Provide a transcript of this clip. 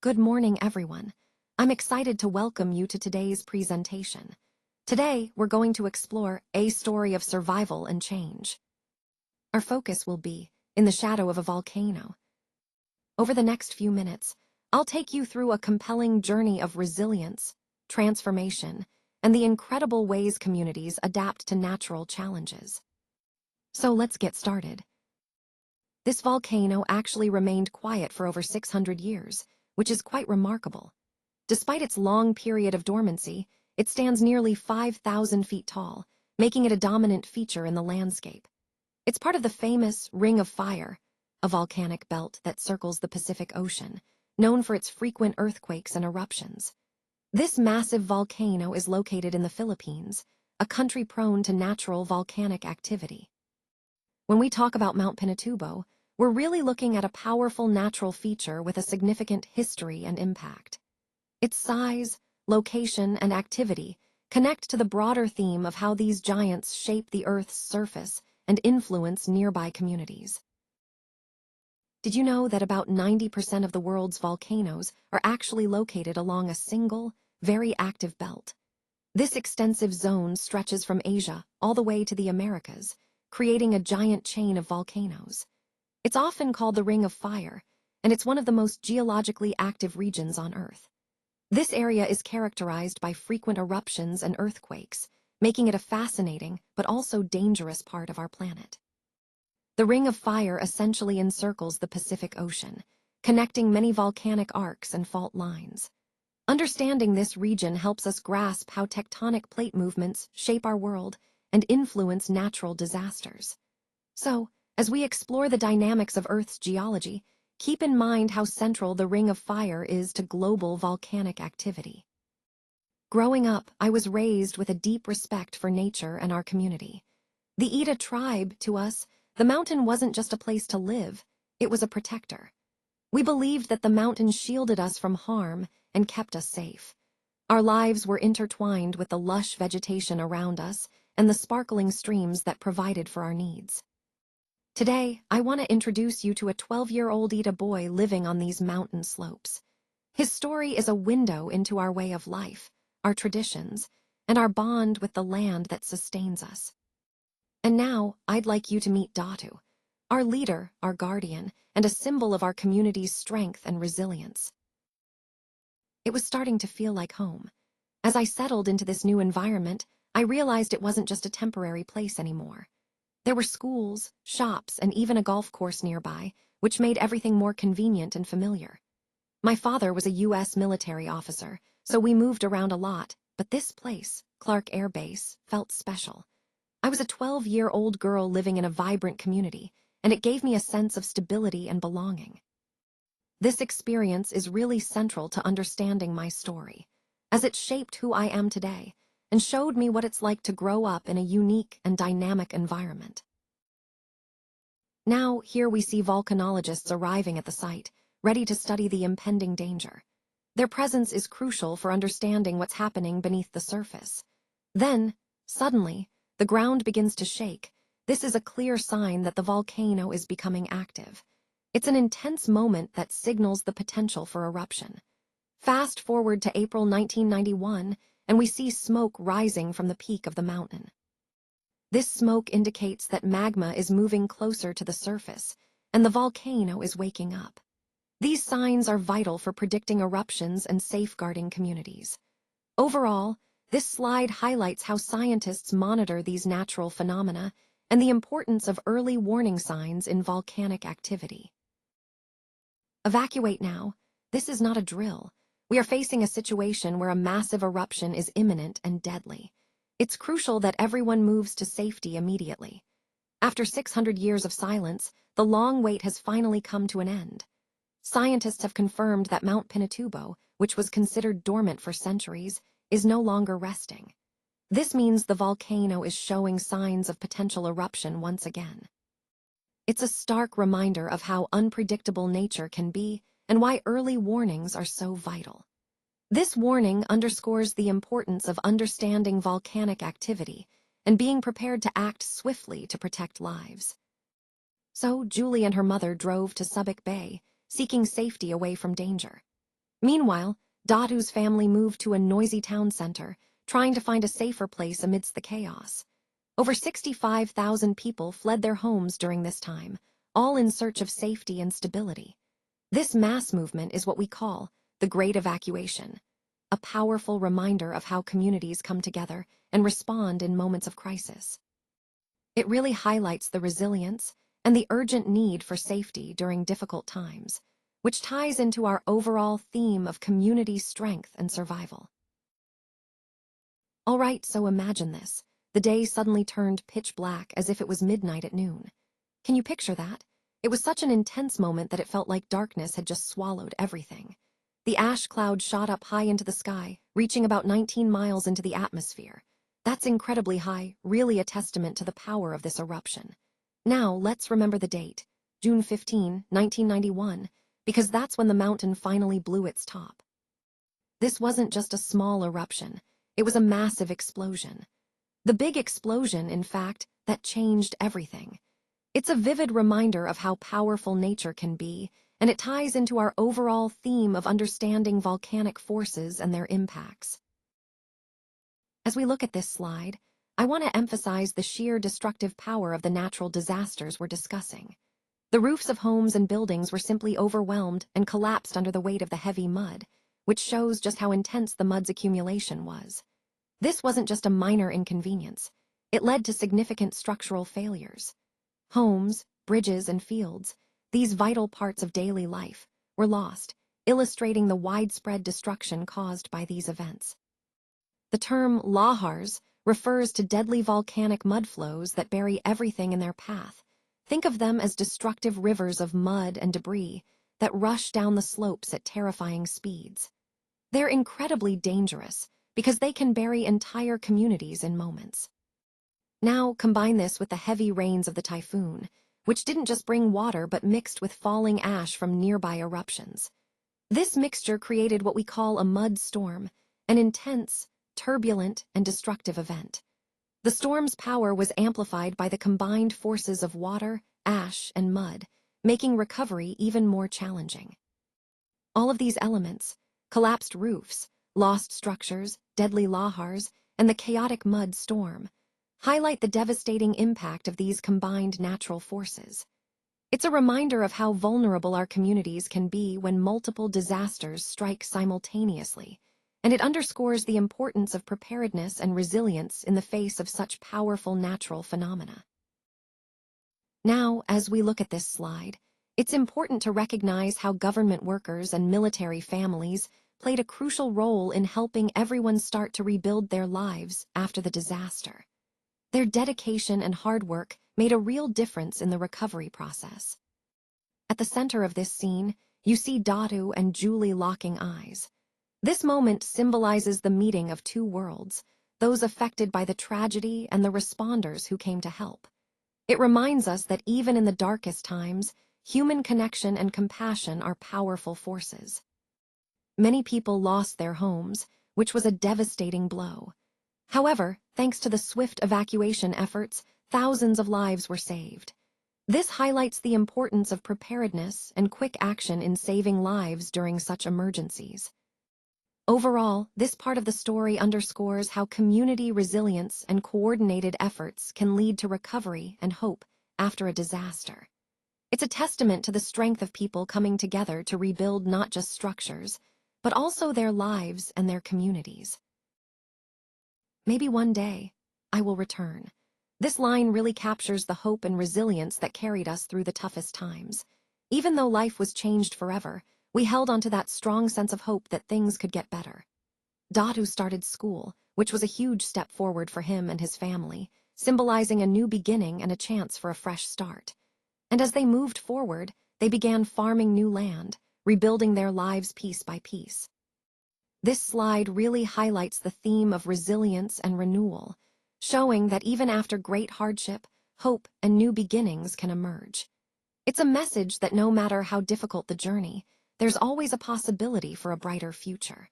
Good morning, everyone. I'm excited to welcome you to today's presentation. Today, we're going to explore a story of survival and change. Our focus will be in the shadow of a volcano. Over the next few minutes, I'll take you through a compelling journey of resilience, transformation, and the incredible ways communities adapt to natural challenges. So let's get started. This volcano actually remained quiet for over 600 years, which is quite remarkable. Despite its long period of dormancy, it stands nearly 5,000 feet tall, making it a dominant feature in the landscape. It's part of the famous Ring of Fire, a volcanic belt that circles the Pacific Ocean, known for its frequent earthquakes and eruptions. This massive volcano is located in the Philippines, a country prone to natural volcanic activity. When we talk about Mount Pinatubo, we're really looking at a powerful natural feature with a significant history and impact. Its size, location, and activity connect to the broader theme of how these giants shape the Earth's surface and influence nearby communities. Did you know that about 90% of the world's volcanoes are actually located along a single, very active belt? This extensive zone stretches from Asia all the way to the Americas, creating a giant chain of volcanoes. It's often called the Ring of Fire, and it's one of the most geologically active regions on Earth. This area is characterized by frequent eruptions and earthquakes, making it a fascinating but also dangerous part of our planet. The Ring of Fire essentially encircles the Pacific Ocean, connecting many volcanic arcs and fault lines. Understanding this region helps us grasp how tectonic plate movements shape our world and influence natural disasters. So, as we explore the dynamics of Earth's geology, keep in mind how central the Ring of Fire is to global volcanic activity. Growing up, I was raised with a deep respect for nature and our community. The Ida tribe, to us, the mountain wasn't just a place to live, it was a protector. We believed that the mountain shielded us from harm and kept us safe. Our lives were intertwined with the lush vegetation around us and the sparkling streams that provided for our needs. Today, I want to introduce you to a 12-year-old Ida boy living on these mountain slopes. His story is a window into our way of life, our traditions, and our bond with the land that sustains us. And now, I'd like you to meet Datu, our leader, our guardian, and a symbol of our community's strength and resilience. It was starting to feel like home. As I settled into this new environment, I realized it wasn't just a temporary place anymore. There were schools, shops, and even a golf course nearby, which made everything more convenient and familiar. My father was a U.S. military officer, so we moved around a lot, but this place, Clark Air Base, felt special. I was a 12-year-old girl living in a vibrant community, and it gave me a sense of stability and belonging. This experience is really central to understanding my story, as it shaped who I am today and showed me what it's like to grow up in a unique and dynamic environment. Now, here we see volcanologists arriving at the site, ready to study the impending danger. Their presence is crucial for understanding what's happening beneath the surface. Then, suddenly, the ground begins to shake. This is a clear sign that the volcano is becoming active. It's an intense moment that signals the potential for eruption. Fast forward to April 1991, and we see smoke rising from the peak of the mountain. This smoke indicates that magma is moving closer to the surface, and the volcano is waking up. These signs are vital for predicting eruptions and safeguarding communities. Overall, this slide highlights how scientists monitor these natural phenomena and the importance of early warning signs in volcanic activity. Evacuate now. This is not a drill. We are facing a situation where a massive eruption is imminent and deadly. It's crucial that everyone moves to safety immediately. After 600 years of silence, the long wait has finally come to an end. Scientists have confirmed that Mount Pinatubo, which was considered dormant for centuries, is no longer resting. This means the volcano is showing signs of potential eruption once again. It's a stark reminder of how unpredictable nature can be and why early warnings are so vital. This warning underscores the importance of understanding volcanic activity and being prepared to act swiftly to protect lives. So Julie and her mother drove to Subic Bay, seeking safety away from danger. Meanwhile, Dadu's family moved to a noisy town center, trying to find a safer place amidst the chaos. Over 65,000 people fled their homes during this time, all in search of safety and stability. This mass movement is what we call the Great Evacuation, a powerful reminder of how communities come together and respond in moments of crisis. It really highlights the resilience and the urgent need for safety during difficult times, which ties into our overall theme of community strength and survival. All right, so imagine this. The day suddenly turned pitch black as if it was midnight at noon. Can you picture that? It was such an intense moment that it felt like darkness had just swallowed everything. The ash cloud shot up high into the sky, reaching about 19 miles into the atmosphere. That's incredibly high, really a testament to the power of this eruption. Now, let's remember the date, June 15, 1991, because that's when the mountain finally blew its top. This wasn't just a small eruption, it was a massive explosion. The big explosion, in fact, that changed everything. It's a vivid reminder of how powerful nature can be, and it ties into our overall theme of understanding volcanic forces and their impacts. As we look at this slide, I want to emphasize the sheer destructive power of the natural disasters we're discussing. The roofs of homes and buildings were simply overwhelmed and collapsed under the weight of the heavy mud, which shows just how intense the mud's accumulation was. This wasn't just a minor inconvenience. It led to significant structural failures. Homes, bridges, and fields, these vital parts of daily life, were lost, illustrating the widespread destruction caused by these events. The term lahars refers to deadly volcanic mudflows that bury everything in their path. Think of them as destructive rivers of mud and debris that rush down the slopes at terrifying speeds. They're incredibly dangerous because they can bury entire communities in moments. Now combine this with the heavy rains of the typhoon, which didn't just bring water but mixed with falling ash from nearby eruptions. This mixture created what we call a mud storm, an intense, turbulent, and destructive event. The storm's power was amplified by the combined forces of water, ash, and mud, making recovery even more challenging. All of these elements, collapsed roofs, lost structures, deadly lahars, and the chaotic mud storm, highlight the devastating impact of these combined natural forces. It's a reminder of how vulnerable our communities can be when multiple disasters strike simultaneously, and it underscores the importance of preparedness and resilience in the face of such powerful natural phenomena. Now, as we look at this slide, it's important to recognize how government workers and military families played a crucial role in helping everyone start to rebuild their lives after the disaster. Their dedication and hard work made a real difference in the recovery process. At the center of this scene, you see Dadu and Julie locking eyes. This moment symbolizes the meeting of two worlds, those affected by the tragedy and the responders who came to help. It reminds us that even in the darkest times, human connection and compassion are powerful forces. Many people lost their homes, which was a devastating blow. However, thanks to the swift evacuation efforts, thousands of lives were saved. This highlights the importance of preparedness and quick action in saving lives during such emergencies. Overall, this part of the story underscores how community resilience and coordinated efforts can lead to recovery and hope after a disaster. It's a testament to the strength of people coming together to rebuild not just structures, but also their lives and their communities. Maybe one day, I will return. This line really captures the hope and resilience that carried us through the toughest times. Even though life was changed forever, we held onto that strong sense of hope that things could get better. Dadu started school, which was a huge step forward for him and his family, symbolizing a new beginning and a chance for a fresh start. And as they moved forward, they began farming new land, rebuilding their lives piece by piece. This slide really highlights the theme of resilience and renewal, showing that even after great hardship, hope and new beginnings can emerge. It's a message that no matter how difficult the journey, there's always a possibility for a brighter future.